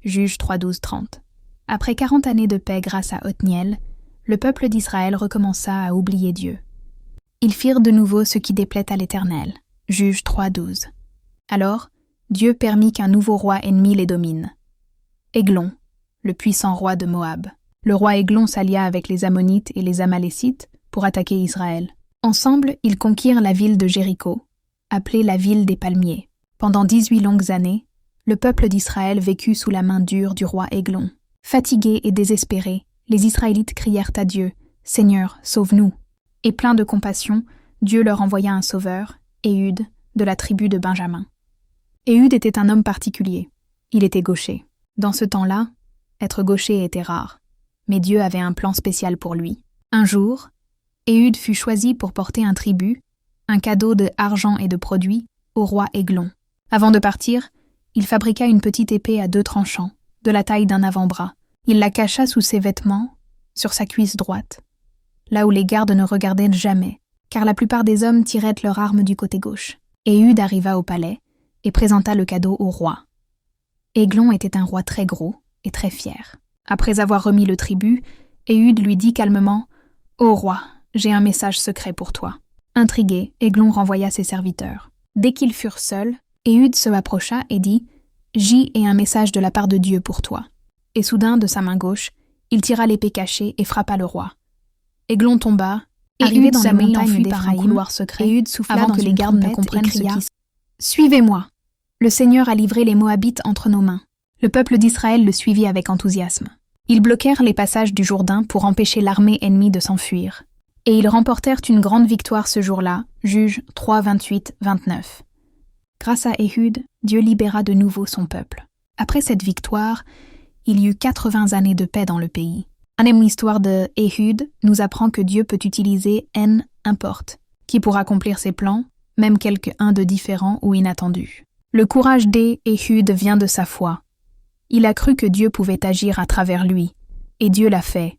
Juges 3, 12, 30. Après 40 années de paix grâce à Othniel, le peuple d'Israël recommença à oublier Dieu. Ils firent de nouveau ce qui déplaît à l'Éternel. Juges 3, 12. Alors, Dieu permit qu'un nouveau roi ennemi les domine. Églon, le puissant roi de Moab. Le roi Églon s'allia avec les Ammonites et les Amalécites pour attaquer Israël. Ensemble, ils conquirent la ville de Jéricho, appelée la ville des palmiers. Pendant 18 longues années, le peuple d'Israël vécut sous la main dure du roi Églon. Fatigués et désespérés, les Israélites crièrent à Dieu, « Seigneur, sauve-nous !» Et plein de compassion, Dieu leur envoya un sauveur, Éhud, de la tribu de Benjamin. Éhud était un homme particulier. Il était gaucher. Dans ce temps-là, être gaucher était rare. Mais Dieu avait un plan spécial pour lui. Un jour, Éhud fut choisi pour porter un tribut, un cadeau de argent et de produits, au roi Églon. Avant de partir, il fabriqua une petite épée à 2 tranchants, de la taille d'un avant-bras. Il la cacha sous ses vêtements, sur sa cuisse droite, là où les gardes ne regardaient jamais, car la plupart des hommes tiraient leurs armes du côté gauche. Éhud arriva au palais et présenta le cadeau au roi. Églon était un roi très gros et très fier. Après avoir remis le tribut, Éhud lui dit calmement « Ô roi, j'ai un message secret pour toi. » Intrigué, Églon renvoya ses serviteurs. Dès qu'ils furent seuls, Éhud se approcha et dit « J'y ai un message de la part de Dieu pour toi. » Et soudain, de sa main gauche, il tira l'épée cachée et frappa le roi. Églon tomba, arrivé dans les montagnes d'Éphraïm, Éhud souffla avant que les gardes ne comprennent ce qui se... « Suivez-moi ! Le Seigneur a livré les Moabites entre nos mains. » Le peuple d'Israël le suivit avec enthousiasme. Ils bloquèrent les passages du Jourdain pour empêcher l'armée ennemie de s'enfuir. Et ils remportèrent une grande victoire ce jour-là, Juges 3, 28, 29. Grâce à Éhud, Dieu libéra de nouveau son peuple. Après cette victoire, il y eut 80 années de paix dans le pays. L'histoire de Éhud nous apprend que Dieu peut utiliser n'importe qui pour accomplir ses plans, même quelque-un de différent ou inattendu. Le courage d'Éhud vient de sa foi. Il a cru que Dieu pouvait agir à travers lui, et Dieu l'a fait.